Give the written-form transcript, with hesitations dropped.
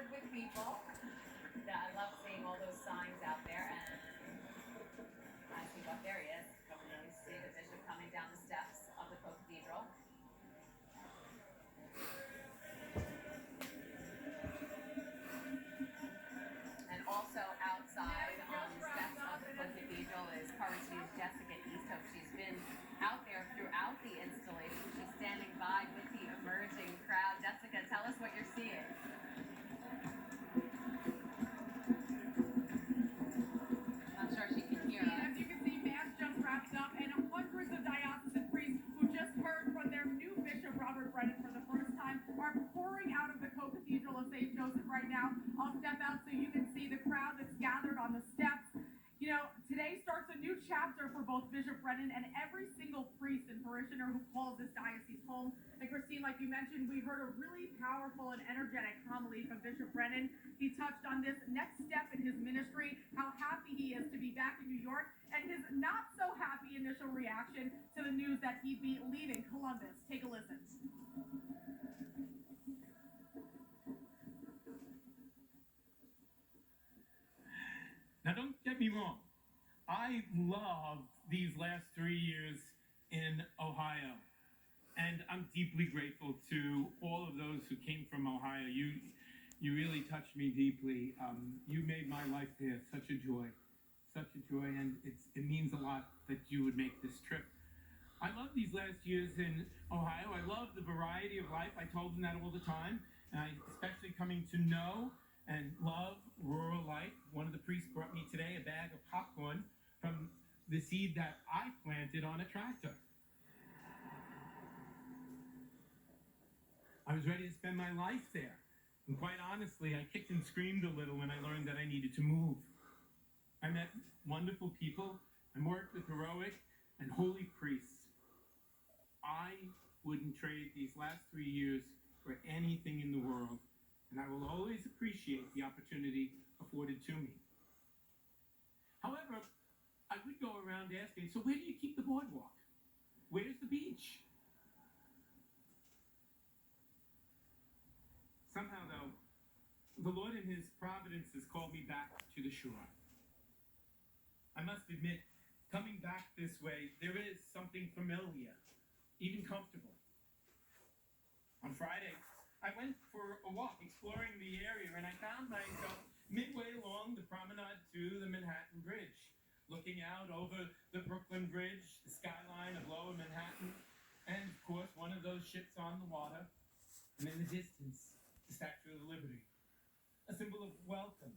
covered with people. Yeah, I love seeing all those signs out there, and I see, what, there he is. Can you see the bishop coming down the steps of the cathedral? And also outside on the steps of the cathedral is Courage News' Jessica Easthope. She's been out there throughout the installation. She's standing by with the emerging crowd. Jessica, tell us what you're seeing. Not sure she can hear us. As you can see, Mass just wrapped up, and hundreds of diocesan priests who just heard from their new bishop, Robert Brennan, for the first time, are pouring out of the co-cathedral of St. Joseph right now. I'll step out so you can see the crowd that's gathered on the steps. You know, today starts a new chapter for both Bishop Brennan and every single priest and parishioner who calls this diocese home. And Christine, like you mentioned, we heard a really powerful and energetic homily from Bishop Brennan. He touched on this next step in his ministry, how happy he is to be back in New York, and his not so happy initial reaction to the news that he'd be leaving Columbus. Take a listen. Now, don't get me wrong. I loved these last 3 years in Ohio, and I'm deeply grateful to all of those who came from Ohio. You really touched me deeply. You made my life there such a joy, and it means a lot that you would make this trip. I love these last years in Ohio. I love the variety of life. I told them that all the time, and especially coming to know and love rural life. One of the priests brought me today a bag of popcorn from the seed that I planted on a tractor. I was ready to spend my life there. And quite honestly, I kicked and screamed a little when I learned that I needed to move. I met wonderful people and worked with heroic and holy priests. I wouldn't trade these last 3 years for anything in the world, and I will always appreciate the opportunity afforded to me. However, I would go around asking, so where do you keep the boardwalk? Where's the beach? Somehow, though, the Lord in His providence has called me back to the shore. I must admit, coming back this way, there is something familiar, even comfortable. On Friday, I went for a walk exploring the area, and I found myself midway along the promenade to the Manhattan Bridge, looking out over the Brooklyn Bridge, the skyline of Lower Manhattan, and of course one of those ships on the water, and in the distance, the Statue of Liberty, a symbol of welcome